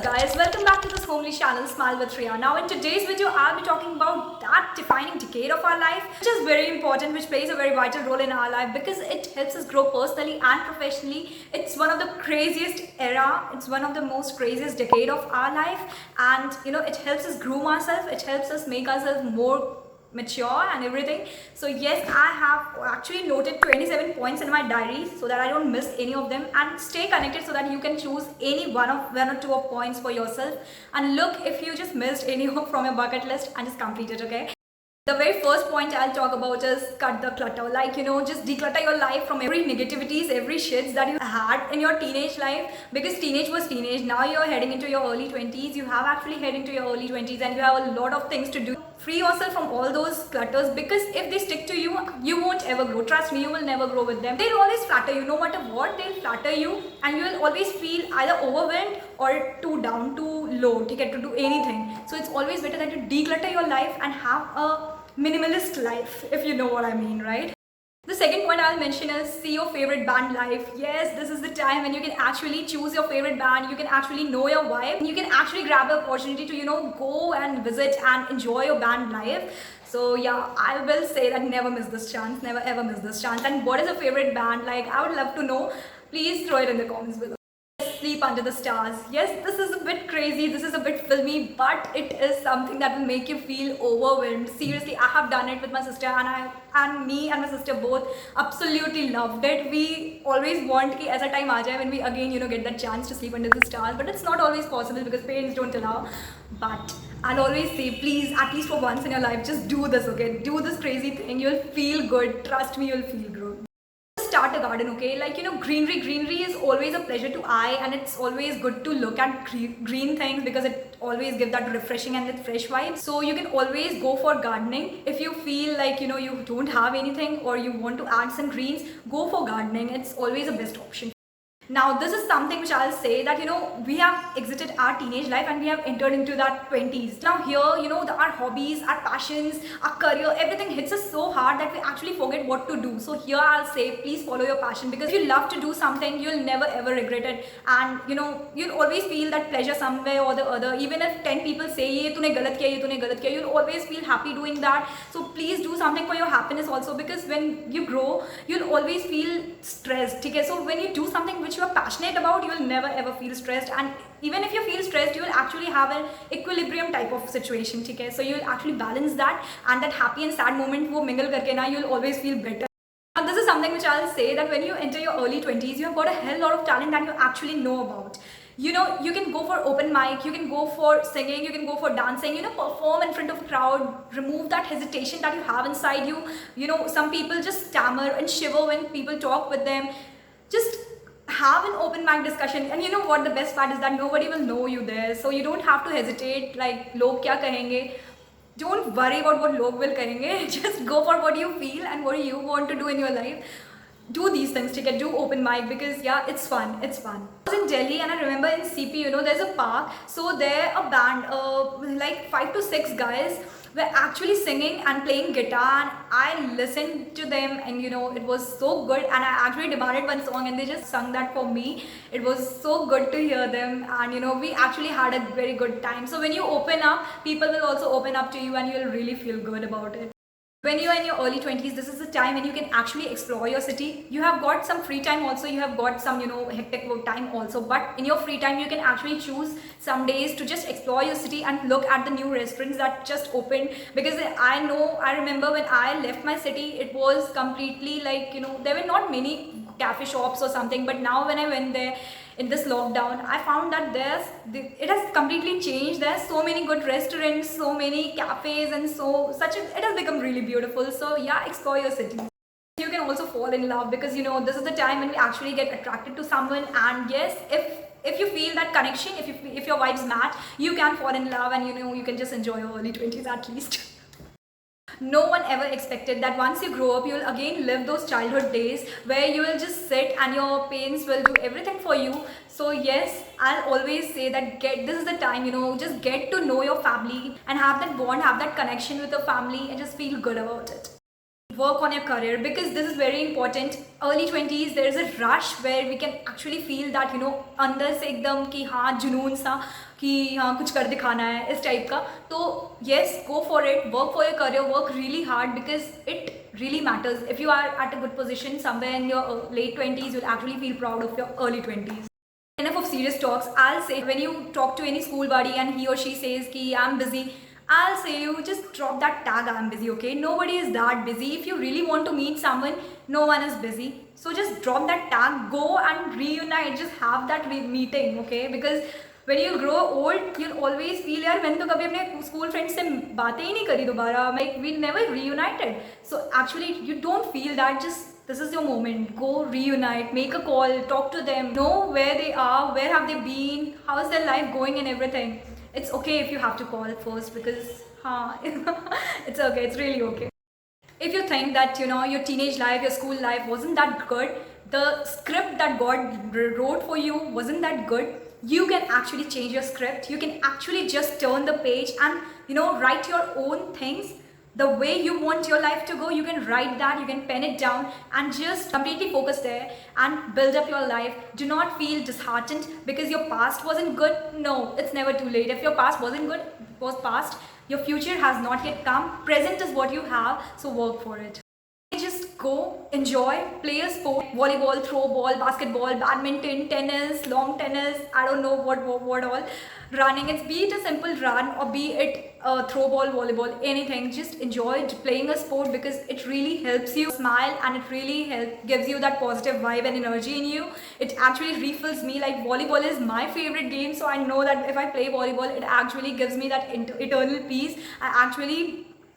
up guys, welcome back to this homely channel Smile with Riya. Now in today's video I'll be talking about that defining decade of our life which is very important, which plays a very vital role in our life because it helps us grow personally and professionally. It's one of the craziest era, it's one of the most craziest decade of our life, and it helps us groom ourselves, it helps us make ourselves more mature and everything. So yes, I have actually noted 27 points in my diary so that I don't miss any of them, and stay connected so that you can choose any one or two of points for yourself. And look, if you just missed any from your bucket list, and just complete it, okay? The very first point I'll talk about is cut the clutter. Like, just declutter your life from every negativities, every shits that you had in your teenage life, because teenage was teenage. Now you're heading into your early 20s. You have actually heading to your early 20s and you have a lot of things to do. Free yourself from all those clutters, because if they stick to you, you won't ever grow. Trust me, you will never grow with them. They'll always flatter you. No matter what, they'll flatter you and you will always feel either overwhelmed or too down, too low to get to do anything. So it's always better that you declutter your life and have a minimalist life, if you know what I mean, right? The second point I'll mention is see your favorite band live. Yes, this is the time when you can actually choose your favorite band, you can actually know your vibe, you can actually grab the opportunity to, go and visit and enjoy your band live. So yeah, I will say that never miss this chance, never ever miss this chance. And what is your favorite band? Like, I would love to know. Please throw it in the comments below. Sleep under the stars. Yes, this is a bit crazy, this is a bit filmy, but it is something that will make you feel overwhelmed. Seriously, I have done it with my sister, and me and my sister both absolutely loved it. We always want ki aisa time aa jaye when we again get that chance to sleep under the stars, but it's not always possible because parents don't allow. But I'll always say, please, at least for once in your life, just do this, okay? Do this crazy thing. You'll feel good. Trust me, you'll feel good. Start a garden, okay? Like, greenery is always a pleasure to eye, and it's always good to look at green things because it always gives that refreshing and that fresh vibe. So you can always go for gardening. If you feel like you don't have anything or you want to add some greens, go for gardening. It's always the best option. Now this is something which I'll say that we have exited our teenage life and we have entered into that 20s. Now here our hobbies, our passions, our career, everything hits us so hard that we actually forget what to do. So here I'll say, please follow your passion, because if you love to do something, you'll never ever regret it, and you'll always feel that pleasure somewhere or the other. Even if 10 people say ye tune galat kiya, ye tune galat kiya, you'll always feel happy doing that. So please do something for your happiness also, because when you grow, you'll always feel stressed. Okay? So when you do something which you are passionate about, you will never ever feel stressed, and even if you feel stressed, you will actually have an equilibrium type of situation. Okay? So you will actually balance that, and that happy and sad moment wo mingle karke na, you'll always feel better. And this is something which I'll say, that when you enter your early 20s, you have got a hell lot of talent that you actually know about. You can go for open mic, you can go for singing, you can go for dancing, perform in front of a crowd, remove that hesitation that you have inside you. Some people just stammer and shiver when people talk with them. Just have an open mic discussion, and you know what the best part is, that nobody will know you there, so you don't have to hesitate like log kya kahenge. Don't worry about what log will kahenge. Just go for what you feel and what you want to do in your life. Do these things, do open mic, because yeah, it's fun. I was in Delhi and I remember in CP, there's a park. So there a band, like 5 to 6 guys were actually singing and playing guitar, and I listened to them, and it was so good, and I actually demanded one song and they just sung that for me. It was so good to hear them, and we actually had a very good time. So when you open up, people will also open up to you and you'll really feel good about it. When you're in your early 20s, this is the time when you can actually explore your city. You have got some free time also, you have got some, hectic work time also, but in your free time, you can actually choose some days to just explore your city and look at the new restaurants that just opened. Because I remember when I left my city, it was completely like, there were not many cafe shops or something, but now when I went there in this lockdown, I found that it has completely changed. There's so many good restaurants, so many cafes, and it has become really beautiful. So yeah, explore your city. You can also fall in love, because this is the time when we actually get attracted to someone, and yes, if you feel that connection, if your vibes match, you can fall in love, and you can just enjoy your early 20s at least. No one ever expected that once you grow up, you will again live those childhood days where you will just sit and your parents will do everything for you. So yes, I'll always say that this is the time, just get to know your family and have that bond, have that connection with your family, and just feel good about it. work on your career, because this is very important. Early 20s there is a rush where we can actually feel that अंदर से एकदम कि हाँ जुनून सा कि हाँ कुछ कर दिखाना है इस टाइप का. तो yes, go for it, work for your career, work really hard, because it really matters. If you are at a good position somewhere in your late 20s, you'll actually feel proud of your early 20s. Enough of serious talks. I'll say, when you talk to any school buddy and he or she says ki I'm busy, I'll say you just drop that tag I'm busy, okay? Nobody is that busy. If you really want to meet someone, no one is busy. So just drop that tag, go and reunite, just have that meeting, okay? Because when you grow old, you'll always feel यार मैंने तो कभी अपने school friends से बातें ही नहीं करी दोबारा, like we never reunited. So actually you don't feel that, just this is your moment. Go reunite, make a call, talk to them, know where they are, where have they been, how is their life going and everything. It's okay if you have to call first, because it's okay, it's really okay. If you think that your teenage life, your school life wasn't that good, the script that God wrote for you wasn't that good, you can actually change your script. You can actually just turn the page and write your own things. The way you want your life to go, you can write that, you can pen it down and just completely focus there and build up your life. Do not feel disheartened because your past wasn't good. No, it's never too late. If your past wasn't good, it was past. Your future has not yet come. Present is what you have, so work for it. Just go, enjoy, play a sport, volleyball, throw ball, basketball, badminton, tennis, long tennis, I don't know what all, running. It's be it a simple run or be it a throw ball, volleyball, anything. Just enjoy playing a sport because it really helps you smile and it really gives you that positive vibe and energy in you. It actually refills me. Like volleyball is my favorite game, so I know that if I play volleyball, it actually gives me that eternal peace.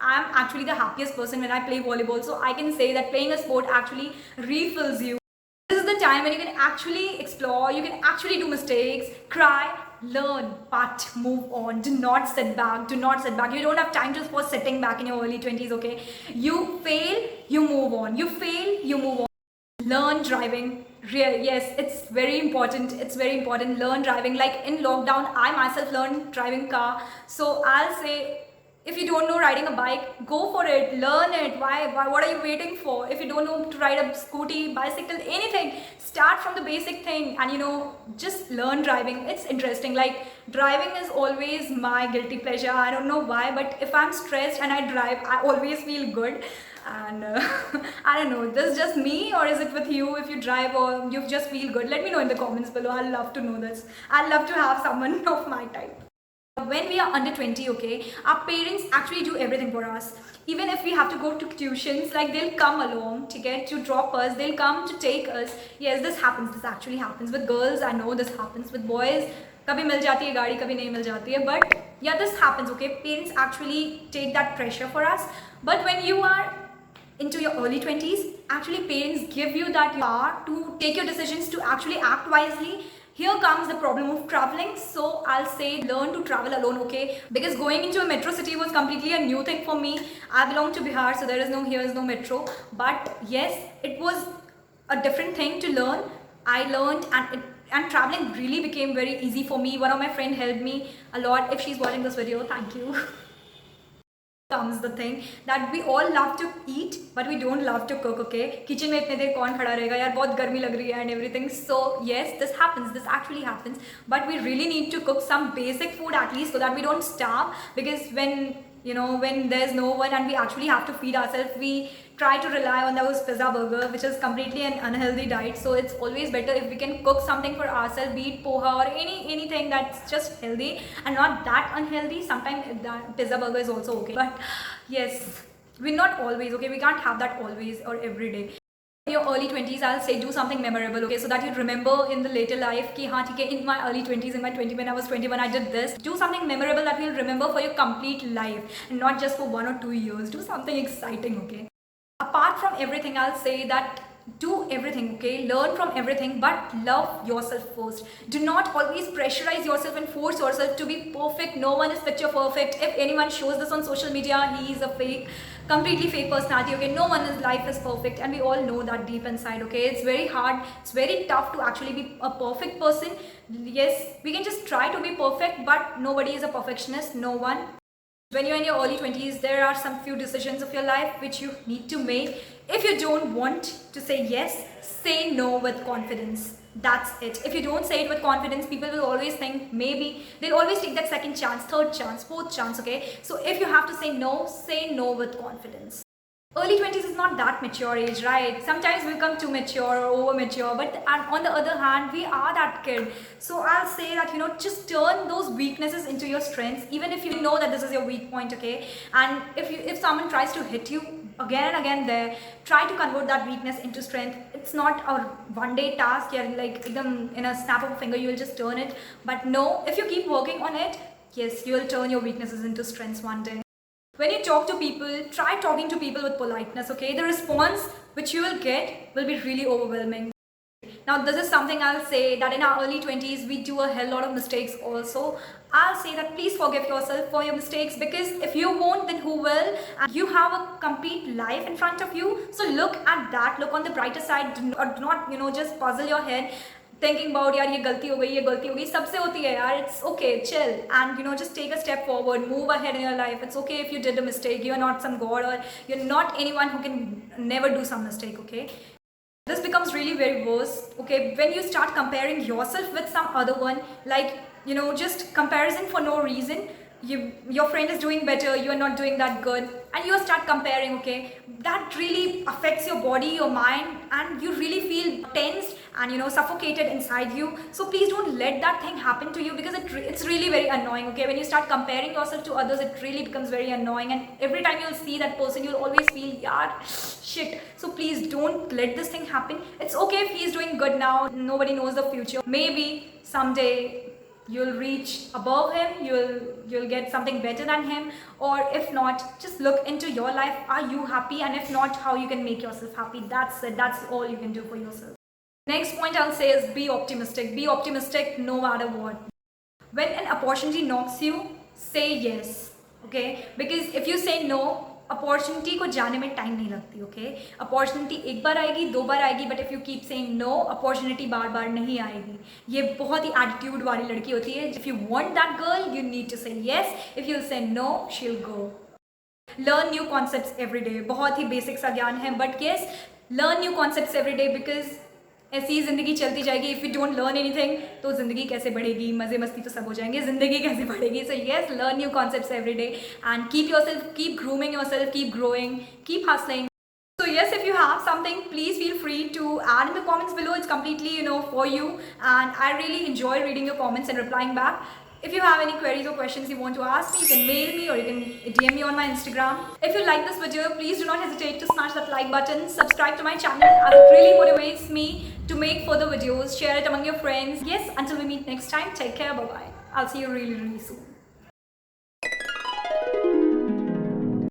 I'm actually the happiest person when I play volleyball, so I can say that playing a sport actually refills you. This is the time when you can actually explore, you can actually do mistakes, cry, learn, but move on. Do not sit back, do not sit back. You don't have time to for sitting back in your early 20s, okay? You fail, you move on. You fail, you move on. Learn driving. Yes, it's very important. It's very important. Learn driving. Like in lockdown, I myself learned driving car. So I'll say, if you don't know riding a bike, go for it, learn it. Why? What are you waiting for? If you don't know to ride a scooty, bicycle, anything, start from the basic thing and just learn driving. It's interesting. Like driving is always my guilty pleasure. I don't know why, but if I'm stressed and I drive, I always feel good. And I don't know, this is just me or is it with you? If you drive or you just feel good, let me know in the comments below. I'd love to know this. I'd love to have someone of my type. When we are under 20, okay, our parents actually do everything for us. Even if we have to go to tuitions, like they'll come along to drop us, they'll come to take us. Yes, this happens, this actually happens. With girls, I know this happens. With boys, kabhi mil jati hai gaadi, kabhi nahi mil jati hai. But yeah, this happens, okay. Parents actually take that pressure for us. But when you are into your early 20s, actually parents give you that power to take your decisions, to actually act wisely. Here comes the problem of traveling. So I'll say learn to travel alone, okay? Because going into a metro city was completely a new thing for me. I belong to Bihar, so here is no metro. But yes, it was a different thing to learn. I learned and traveling really became very easy for me. One of my friends helped me a lot. If she's watching this video, thank you. Comes the thing that we all love to eat but we don't love to cook, okay? Kitchen mein itne der kaun khada rahega yaar, bahut garmi lag rahi hai and everything. So yes, this happens, this actually happens, but we really need to cook some basic food at least so that we don't starve. Because when there's no one and we actually have to feed ourselves, we try to rely on those pizza burger, which is completely an unhealthy diet. So it's always better if we can cook something for ourselves, be it poha or anything that's just healthy and not that unhealthy. Sometimes that pizza burger is also okay, but yes, we're not always, okay? We can't have that always or every day. In your early 20s, I'll say do something memorable, okay? So that you remember in the later life ki haan, in my early 20s, when I was 21, I did this. Do something memorable that you'll remember for your complete life and not just for 1 or 2 years. Do something exciting, okay? Apart from everything, I'll say that do everything, okay? Learn from everything, but love yourself first. Do not always pressurize yourself and force yourself to be perfect. No one is picture perfect. If anyone shows this on social media, he is a completely fake personality, okay? No one's life is perfect and we all know that deep inside, okay? It's very hard, it's very tough to actually be a perfect person. Yes, we can just try to be perfect, but nobody is a perfectionist, no one. When you're in your early 20s, there are some few decisions of your life which you need to make. If you don't want to say yes, say no with confidence. That's it. If you don't say it with confidence, people will always think maybe. They'll always take that second chance, third chance, fourth chance, okay? So if you have to say no with confidence. Early 20s is not that mature age, right? Sometimes we become too mature or over mature, but on the other hand, we are that kid. So I'll say that, just turn those weaknesses into your strengths, even if you know that this is your weak point, okay? And if someone tries to hit you again and again there, try to convert that weakness into strength. It's not a one-day task, like in a snap of a finger, you will just turn it. But no, if you keep working on it, yes, you will turn your weaknesses into strengths one day. When you talk to people, try talking to people with politeness, okay? The response which you will get will be really overwhelming. Now, this is something I'll say that in our early 20s, we do a hell lot of mistakes also. I'll say that please forgive yourself for your mistakes, because if you won't, then who will? And you have a complete life in front of you. So look at that, look on the brighter side, do not, just puzzle your head thinking about यार ये गलती हो गई सबसे होती है यार. It's okay, chill, and just take a step forward, move ahead in your life. It's okay if you did a mistake. You're not some god, or you're not anyone who can never do some mistake, okay? This becomes really very worse, okay, when you start comparing yourself with some other one, like just comparison for no reason. Your friend is doing better, you are not doing that good, and you start comparing, okay? That really affects your body, your mind, and you really feel tensed and suffocated inside you. So please don't let that thing happen to you, because it's really very annoying, okay? When you start comparing yourself to others, it really becomes very annoying, and every time you'll see that person, you'll always feel, yaar, shit. So please don't let this thing happen. It's okay if he's doing good now, nobody knows the future. Maybe someday you'll reach above him, you'll get something better than him, or if not, just look into your life. Are you happy? And if not, how you can make yourself happy. That's it. That's all you can do for yourself. Next point I'll say is be optimistic. Be optimistic no matter what. When an opportunity knocks you, say yes, okay? Because if you say no, opportunity को जाने में time नहीं लगती, okay? Opportunity एक बार आएगी, दो बार आएगी, but if you keep saying no, opportunity बार बार नहीं आएगी. ये बहुत ही एटीट्यूड वाली लड़की होती है. If you want that girl, you need to say yes. If you say no, she will go. Learn new concepts every day. बहुत ही बेसिक सा ज्ञान है, but yes, learn new concepts every day, because ऐसी ज़िंदगी चलती जाएगी. If you don't learn anything, तो ज़िंदगी कैसे बढ़ेगी? मज़े मस्ती तो सब हो जाएंगे, ज़िंदगी कैसे बढ़ेगी? So yes, learn new concepts every day and keep yourself, keep grooming yourself, keep growing, keep hustling. So yes, if you have something, please feel free to add in the comments below. It's completely for you, and I really enjoy reading your comments and replying back. If you have any queries or questions you want to ask me, you can mail me or you can DM me on my Instagram. If you like this video, please do not hesitate to smash that like button, subscribe to my channel, as it really motivates me to make further videos. Share it among your friends. Yes, until we meet next time, take care, bye bye. I'll see you really soon.